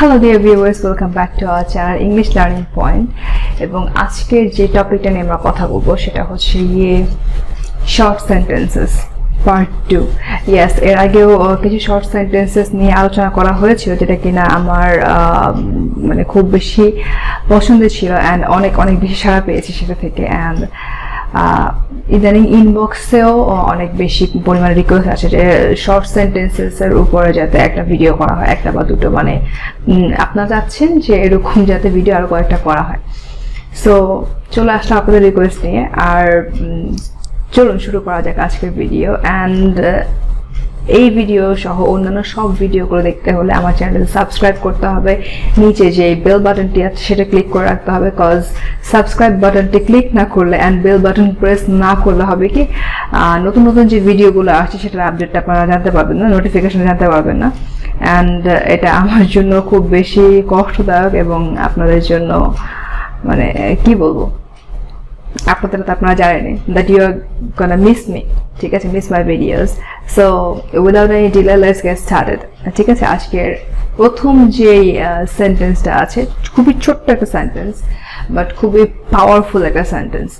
Hello dear viewers, welcome back to our channel English Learning Point এবং আজকের যে টপিকটা নিয়ে আমরা কথা বলবো সেটা হচ্ছে শর্ট সেন্টেন্সেস পার্ট 2। ইয়েস, এর আগেও কিছু শর্ট সেন্টেন্সেস নিয়ে আলোচনা করা হয়েছিল যেটা কিনা আমার মানে খুব বেশি পছন্দের ছিল অ্যান্ড অনেক বেশি সাড়া পেয়েছি সেটা থেকে। অ্যান্ড ইদানিং ইনবক্সেও অনেক বেশি পরিমাণে রিকোয়েস্ট আছে যে শর্ট সেন্টেন্সেসের উপরে যাতে একটা ভিডিও করা হয়, একটা বা দুটো, মানে আপনারা চাচ্ছেন যে এরকম যাতে ভিডিও আরও কয়েকটা করা হয়। সো চলে আসলাম আপনাদের রিকোয়েস্ট নিয়ে, আর চলুন শুরু করা যাক আজকের ভিডিও। অ্যান্ড এই ভিডিও সহ অন্যান্য সব ভিডিওগুলো দেখতে হলে আমার চ্যানেলকে সাবস্ক্রাইব করতে হবে, নিচে যে বেল বাটনটি আছে সেটা ক্লিক করে রাখতে হবে, কজ সাবস্ক্রাইব বাটনটি ক্লিক না করলে অ্যান্ড বেল বাটন প্রেস না করলে হবে কি নতুন নতুন যে ভিডিওগুলো আসছে সেটার আপডেটটা আপনারা জানতে পারবেন না, নোটিফিকেশন জানতে পারবেন না। অ্যান্ড এটা আমার জন্য খুব বেশি কষ্টদায়ক এবং আপনাদের জন্য মানে কি বলবো, আপনারা তো আপনারা জানেন that you are gonna miss me, ঠিক আছে, miss my videos. So without any delay let's get started. ঠিক আছে, আজকের প্রথম যে সেন্টেন্সটা আছে খুবই ছোট্ট একটা সেন্টেন্স বাট খুবই পাওয়ারফুল একটা সেন্টেন্স।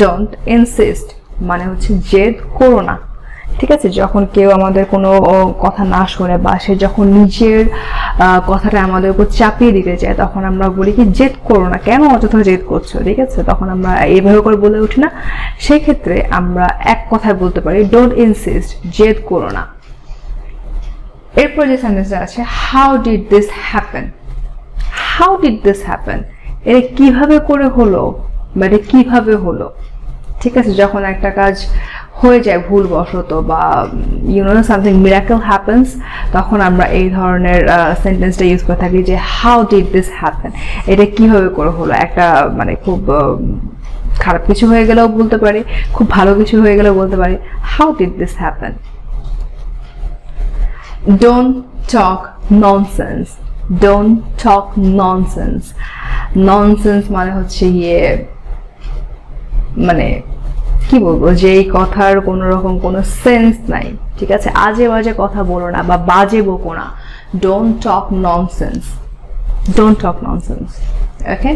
Don't insist মানে হচ্ছে জেদ করো না। ঠিক আছে, যখন কেউ আমাদের কোনো কথা না শোনে বা সে যখন নিজের কথাটা আমাদের উপর চাপিয়ে দিতে চায় তখন আমরা বলি কি জেদ করো না, কেন অযথা জেদ করছো। ঠিক আছে, তখন আমরা এইভাবে করে বলে উঠি না, সেই ক্ষেত্রে আমরা এক কথায় বলতে পারি ডোন্ট ইনসিস্ট, জেদ করো না। এরপর যে সেন্টেন্সটা আছে হাউ ডিড দিস হ্যাপেন, এটা কিভাবে করে হলো বা এটা কিভাবে হলো। ঠিক আছে, যখন একটা কাজ হয়ে যায় ভুলবশত বা সামথিং মিরাকেল হ্যাপেন্স, তখন আমরা এই ধরনের সেন্টেন্সটা ইউজ করে থাকি যে হাউ ডিড দিস হ্যাপেন, এটা কিভাবে করে হলো। একটা মানে খুব খারাপ কিছু হয়ে গেলেও বলতে পারি, খুব ভালো কিছু হয়ে গেলেও বলতে পারি how did this happen. Don't talk nonsense মানে হচ্ছে মানে কি বলবো, যে এই কথার কোনো রকম কোনো সেন্স নাই। ঠিক আছে, আজে বাজে কথা বলো না বা বাজে বকো না। Don't talk nonsense. ওকে,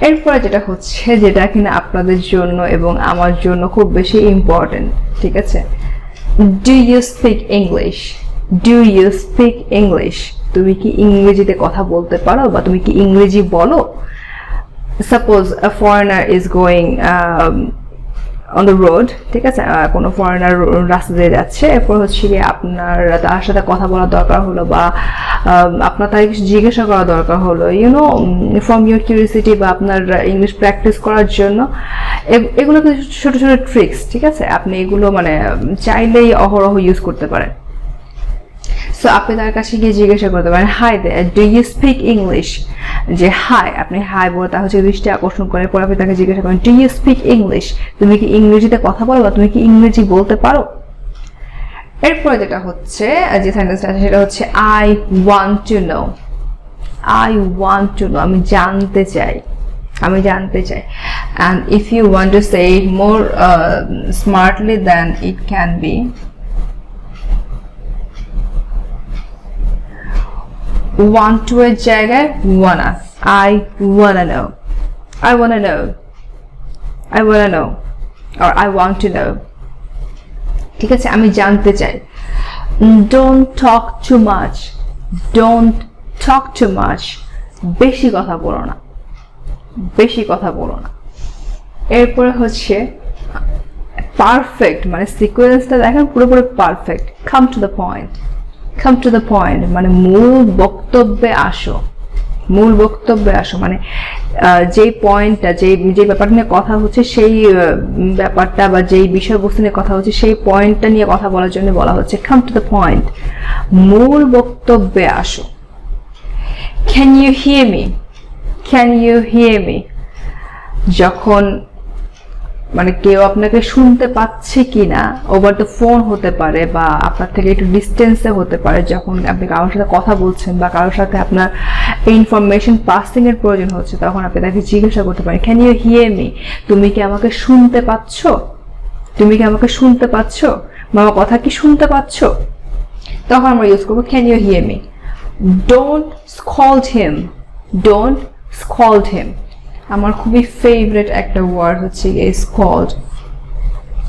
এরপরে যেটা হচ্ছে যেটা কিনা আপনাদের জন্য এবং আমার জন্য খুব বেশি ইম্পর্টেন্ট। ঠিক আছে, ডু ইউ স্পিক ইংলিশ, তুমি কি ইংরেজিতে কথা বলতে পারো বা তুমি কি ইংরেজি বলো। Suppose a foreigner is going on the road, ঠিক আছে, কোনো ফরেনার রাস্তা দিয়ে যাচ্ছে, এরপর হচ্ছে গিয়ে আপনার তার সাথে কথা বলার দরকার হলো বা আপনার তাকে কিছু জিজ্ঞাসা করা দরকার হলো, ফ্রম ইউর কিউরিওসিটি বা আপনার ইংলিশ প্র্যাকটিস করার জন্য। এগুলো কিছু ছোট ছোট ট্রিক্স, ঠিক আছে, আপনি এগুলো মানে চাইলেই অহরহ ইউজ করতে পারেন। সো আপনি তার কাছে গিয়ে জিজ্ঞাসা করতে পারেন hi there, do you speak English, যে হাই, আপনি হাই বলে তার হচ্ছে দৃষ্টি আকর্ষণ করে পরে আপনি তাকে জিজ্ঞাসা করেন ডু ইউ স্পিক ইংলিশ, তুমি কি ইংরেজিতে কথা বলো বা তুমি কি ইংরেজি বলতে পারো। এরপরে যেটা হচ্ছে যে সেন্টেন্সটা আছে সেটা হচ্ছে আই ওয়ান্ট টু নো, আমি জানতে চাই। And if you want to say it more smartly then it can be want to এর জায়গায় wanna, I wanna know or I want to know। ঠিক আছে, আমি জানতে চাই। don't talk too much, বেশি কথা বলো না। এরপরে হচ্ছে পারফেক্ট, মানে সিকোয়েন্সটা দেখেন পুরোপুরি perfect. come to the point মানে মূল বক্তব্যে আসো, মানে যেই পয়েন্টটা, যে ব্যাপারটা নিয়ে কথা হচ্ছে সেই ব্যাপারটা বা যেই বিষয়বস্তু নিয়ে কথা হচ্ছে সেই পয়েন্টটা নিয়ে কথা বলার জন্য বলা হচ্ছে come to the point, মূল বক্তব্যে আসো। can you hear me, যখন মানে কেউ আপনাকে শুনতে পাচ্ছে কিনা, ওভার দ্য ফোন হতে পারে বা আপনার থেকে একটু ডিস্টেন্সে হতে পারে, যখন আপনি কারোর সাথে কথা বলছেন বা কারোর সাথে আপনার ইনফরমেশন পাসিং এর প্রয়োজন হচ্ছে, তখন আপনি তাকে জিজ্ঞাসা করতে পারেন ক্যান ইউ হিয়ার মি, তুমি কি আমাকে শুনতে পাচ্ছ, বা আমার কথা কি শুনতে পাচ্ছ। তখন আমরা ইউজ করবো can you hear me. Don't scold him, don't scold him. আমার খুবই ফেভারিট একটা ওয়ার্ড হচ্ছে scold,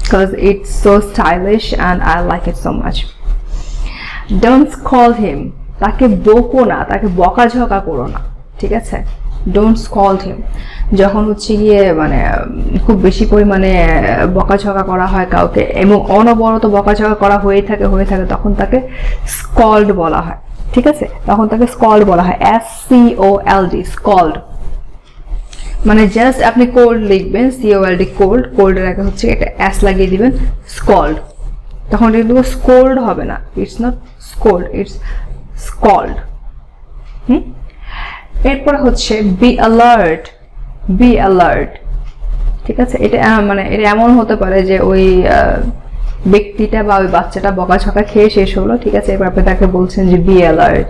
because it's so stylish and I like it so much. Don't scold him, তাকে বকো না, তাকে বকাঝকা করো না, ঠিক আছে? Don't scold him। যখন হচ্ছে গিয়ে মানে খুব বেশি পরিমাণে বকাঝকা করা হয় কাউকে এবং অনবরত বকাঝকা করা হয়ে থাকে তখন তাকে স্কল্ড বলা হয়, ঠিক আছে? তখন তাকে স্কল্ড বলা হয়, SCOLD, স্কল্ড। মানে জাস্ট আপনি কোল্ড লিখবেন, COLD, কোল্ড, কোল্ডের আগে হচ্ছে একটা S লাগিয়ে দিবেন, স্কল্ড। তখন এটা কিন্তু স্কোল্ড হবে না, it's not scold, it's scold. এরপর হচ্ছে বি অ্যালার্ট, বি অ্যালার্ট, ঠিক আছে? এটা মানে এটা এমন হতে পারে যে ওই ব্যক্তিটা বা ওই বাচ্চাটা বকাঝকা খেয়ে শেষ হলো, ঠিক আছে? এবার আপনি তাকে বলছেন যে বি অ্যালার্ট,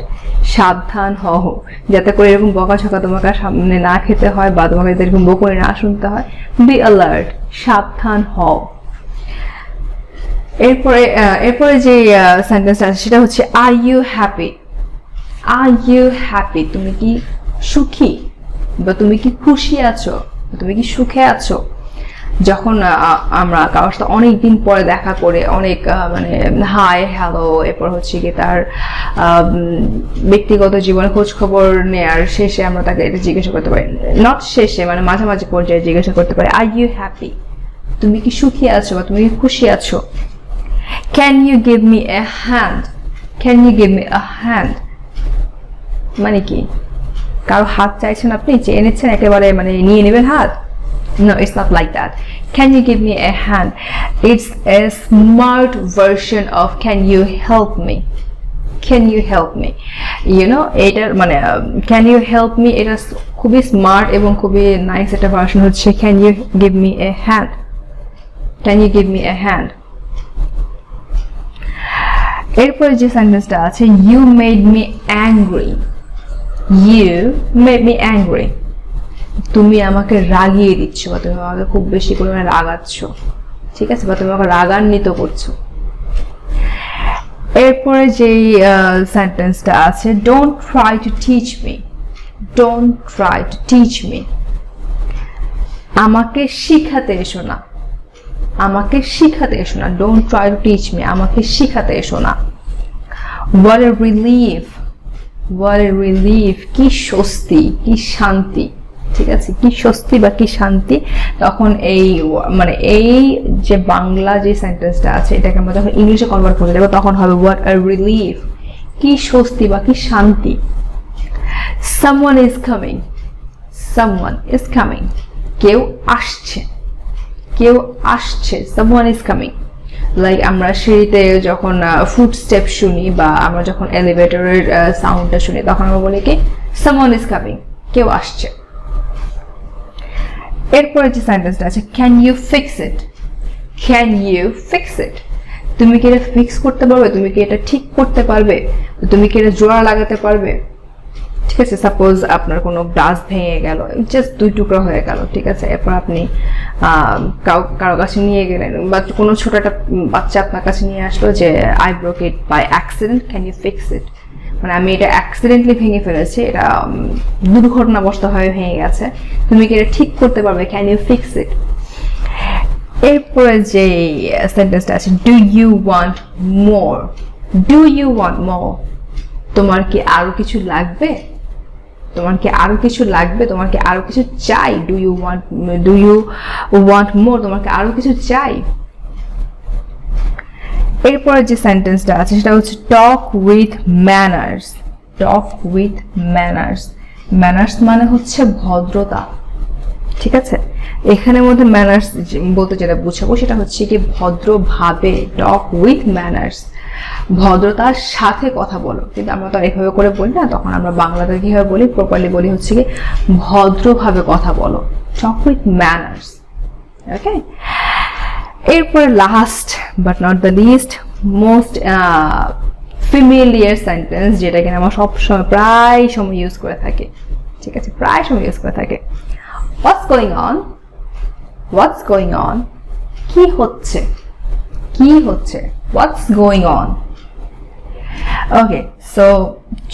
সাবধান হও, যাতে করে এরকম বকাঝকা তোমাকে সামনে না খেতে হয় বা তোমাকে এরকম বকুনি না শুনতে হয়। বি অ্যালার্ট, সাবধান হও। এরপরে যে সেন্টেন্সটা আছে সেটা হচ্ছে are you happy, are you happy, তুমি কি সুখী বা তুমি কি খুশি আছো, তুমি কি সুখে আছো? যখন আমরা কারোর সাথে অনেকদিন পরে দেখা করে অনেক মানে হাই হ্যালো, এরপর হচ্ছে কি তার ব্যক্তিগত জীবনে খোঁজ খবর নেয়ার শেষে আমরা তাকে এটা জিজ্ঞাসা করতে পারি, নট শেষে মানে মাঝামাঝি পর্যায়ে জিজ্ঞাসা করতে পারি আর ইউ হ্যাপি, তুমি কি সুখী আছো বা তুমি কি খুশি আছো? Can you give me a hand, can you give me a hand মানে কি? কারো হাত চাইছেন আপনি, চেয়ে নিচ্ছেন একেবারে মানে নিয়ে নেবেন হাত? No, it's not like that. Can you give me a hand? It's a smart version of can you help me? Can you help me? You know, এটার মানে can you help me এটা খুবই স্মার্ট এবং খুবই nice একটা version হচ্ছে can you give me a hand? Can you give me a hand? এরপরে যে সেন্টেন্সটা আছে you made me angry, you made me angry, তুমি আমাকে রাগিয়ে দিচ্ছ বা তুমি আমাকে খুব বেশি পরিমাণে রাগাচ্ছ, ঠিক আছে? বা তুমি আমাকে রাগান্বিত করছো। এরপরে যে সেন্টেন্সটা আছে don't try to teach me, don't try to teach me, আমাকে শিখাতে এসো না, আমাকে শিখাতে এসো না। Don't try to teach me, আমাকে শিখাতে এসো না। what a relief, what a relief, কি স্বস্তি, কি শান্তি, ঠিক আছে? কি স্বস্তি বা কি শান্তি। তখন এই মানে এই যে বাংলা যে সেন্টেন্সটা আছে এটাকে আমরা যখন ইংলিশে কনভার্ট করতে যাবো তখন হবে what a relief, কি স্বস্তি বা কি শান্তি। someone is coming, someone is coming, কেউ আসছে, কেউ আসছে, someone is coming। লাইক আমরা সিঁড়িতে যখন ফুটস্টেপ শুনি বা আমরা যখন এলিভেটরের সাউন্ডটা শুনি তখন আমরা বলি কি someone is coming, কেউ আসছে। এরপরে যে সেন্টেন্সটা আছে can you fix it, can you fix it, তুমি কি এটা ফিক্স করতে পারবে, তুমি কি এটা ঠিক করতে পারবে, তুমি কি এটা জোড়া লাগাতে পারবে, ঠিক আছে? সাপোজ আপনার কোনো গ্লাস ভেঙে গেল, জাস্ট দুই টুকরা হয়ে গেল, ঠিক আছে? এরপর আপনি কারো কাছে নিয়ে গেলেন বা কোনো ছোট একটা বাচ্চা আপনার কাছে নিয়ে আসলো যে I broke it by accident, can you fix it, মানে আমি এটা অ্যাক্সিডেন্টলি ভেঙে ফেলেছি, এটা দুর্ঘটনাবশত হয়ে ভেঙে গেছে, তুমি কি এটা ঠিক করতে পারবে, ক্যান ইউ ফিক্স ইট। এরপরে যে সেন্টেন্সটা আছে do you want more, do you want more, তোমার কি আরো কিছু লাগবে, তোমার কি আরো কিছু লাগবে, তোমার কি আরো কিছু চাই, ডু ইউ ওয়ান্ট মোর, তোমার কি আরো কিছু চাই। এরপরে যে সেন্টেন্সটা আছে সেটা হচ্ছে talk with manners, talk with manners, manners মানে হচ্ছে ভদ্রতা, ঠিক আছে? এখানের মধ্যে ম্যানার্স বলতে যেটা বুঝাবো সেটা হচ্ছে কি ভদ্রভাবে, টক উইথ ম্যানার্স, ভদ্রতার সাথে কথা বলো। কিন্তু আমরা তো এভাবে করে বলি না, তখন আমরা বাংলাতে কিভাবে বলি, প্রপারলি বলি হচ্ছে কি ভদ্রভাবে কথা বলো, টক উইথ ম্যানার্স, ওকে? এরপরে last but not the least most familiar sentence, যেটা কিনা আমরা সবসময় প্রায় সময় ইউজ করে থাকি, ঠিক আছে? প্রায় সময় ইউজ করে থাকে what's going on, what's going on, কি হচ্ছে, কি হচ্ছে, what's going on. Okay, so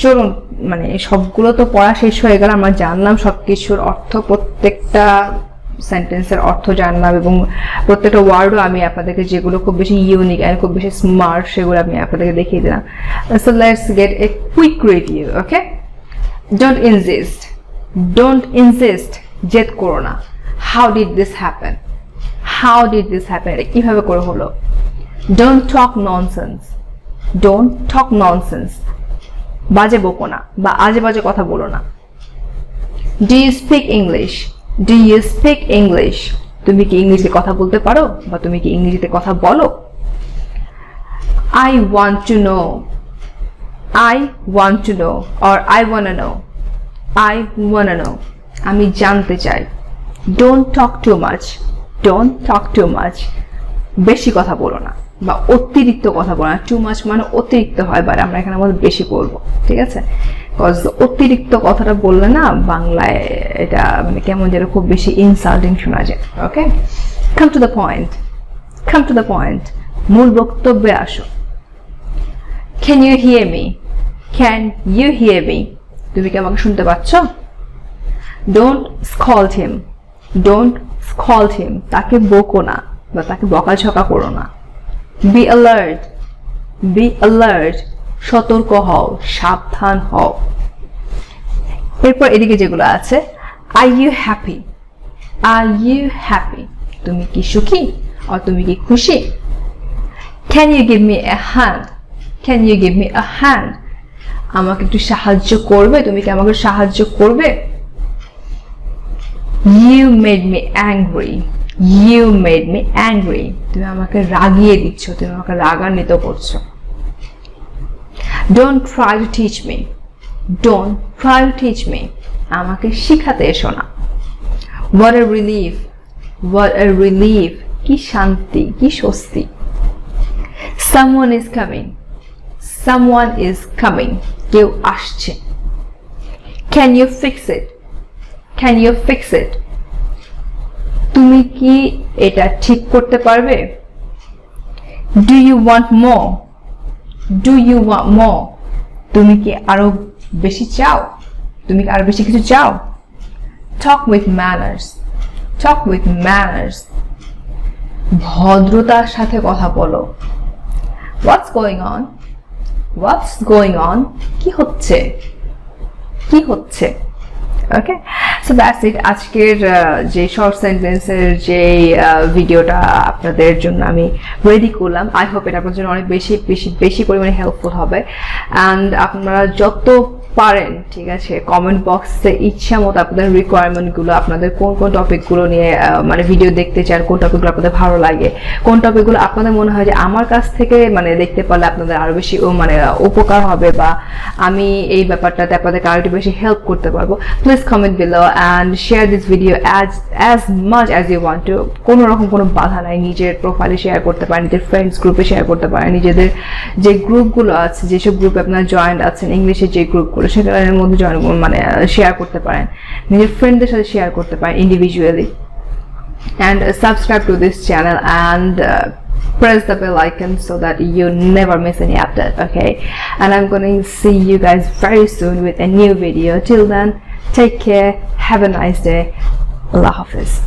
চলুন, মানে সবগুলো তো পড়া শেষ হয়ে গেল, আমরা জানলাম সবকিছুর অর্থ, প্রত্যেকটা সেন্টেন্সের অর্থ জানলাম, এবং প্রত্যেকটা ওয়ার্ডও আমি আপনাদেরকে যেগুলো খুব বেশি ইউনিক আর খুব বেশি স্মার্ট সেগুলো আমি আপনাদেরকে দেখিয়ে দিলাম। So let's get a quick review. Okay, don't insist, জেদ করো না। হাউ ডিড দিস হ্যাপেন, এটা কিভাবে করে হলো? ডোন্ট টক ননসেন্স, বাজে বকো না বা আজে বাজে কথা বলো না। ডু ইউ স্পিক ইংলিশ, তুমি কি ইংলিশে কথা বলতে পারো বা তুমি কি ইংরেজিতে কথা বলো? I want to know or I wanna know, আমি জানতে চাই। Don't talk too much, বেশি কথা বলো না বা অতিরিক্ত কথা বলো না। টু মাচ মানে অতিরিক্ত হয়, বাট আমরা এখানে আমাদের বেশি বলবো, ঠিক আছে? বিকজ অতিরিক্ত কথাটা বললে না বাংলায় এটা মানে কেমন যেন খুব বেশি ইনসাল্টিং শোনা যায়। ওকে, কাম টু দ্য পয়েন্ট, মূল বক্তব্যে আসো। ক্যান ইউ হিয়ার মি, তুমি কি আমাকে শুনতে পাচ্ছ? ডোন্ট স্কল্ড হিম, তাকে বকো না বা তাকে বকাঝকা করো না। বি অ্যালার্ট, সতর্ক হও, সাবধান হও। এরপর এদিকে যেগুলো আছে, আর ইউ হ্যাপি, তুমি কি সুখী আর তুমি কি খুশি? Can you give me a hand, আমাকে একটু সাহায্য করবে, তুমি কি আমাকে সাহায্য করবে? ইউ মেড মি অ্যাংরি, তুমি আমাকে রাগিয়ে দিচ্ছ, তুমি আমাকে রাগান্বিত করছো। Don't try to teach me, আমাকে শিখাতে এসো না। what a relief, কি শান্তি, কি স্বস্তি। someone is coming, কেউ আসছে। can you fix it, তুমি কি এটা ঠিক করতে পারবে? do you want more, তুমি কি আরো বেশি চাও, তুমি কি আরো বেশি কিছু চাও? talk with manners, ভদ্রতার সাথে কথা বলো। what's going on, কি হচ্ছে। ওকে, সো দ্যাটস ইট। আজকের যে শর্ট সেন্টেন্সের যে ভিডিওটা আপনাদের জন্য আমি রেডি করলাম, আই হোপ এটা আপনার জন্য অনেক বেশি পরিমাণে হেল্পফুল হবে। অ্যান্ড আপনারা যত পারেন, ঠিক আছে, কমেন্ট বক্সে ইচ্ছা মতো আপনাদের রিকোয়ারমেন্টগুলো, আপনাদের কোন টপিকগুলো নিয়ে মানে ভিডিও দেখতে চান, কোন টপিকগুলো আপনাদের ভালো লাগে, কোন টপিকগুলো আপনাদের মনে হয় যে আমার কাছ থেকে মানে দেখতে পারলে আপনাদের আরো বেশি মানে উপকার হবে বা আমি এই ব্যাপারটাতে আপনাদেরকে আরো একটু বেশি হেল্প করতে পারবো, please comment below and share this video as much as you want to. কোনো রকম কোনো বাধা নাই, নিজের প্রোফাইলে শেয়ার করতে পারেন, নিজের ফ্রেন্ডস গ্রুপে শেয়ার করতে পারেন, নিজেদের যে গ্রুপগুলো আছে, যেসব গ্রুপে আপনারা জয়েন্ট আছেন ইংলিশের যে গ্রুপগুলো, সেগুলোর মধ্যে মানে শেয়ার করতে পারেন, নিজের ফ্রেন্ডদের সাথে শেয়ার করতে পারেন individually. and subscribe to this channel and press the bell icon so that you never miss any update. Okay, and I'm gonna see you guys very soon with a new video. Till then, take care, have a nice day. Allah Hafiz.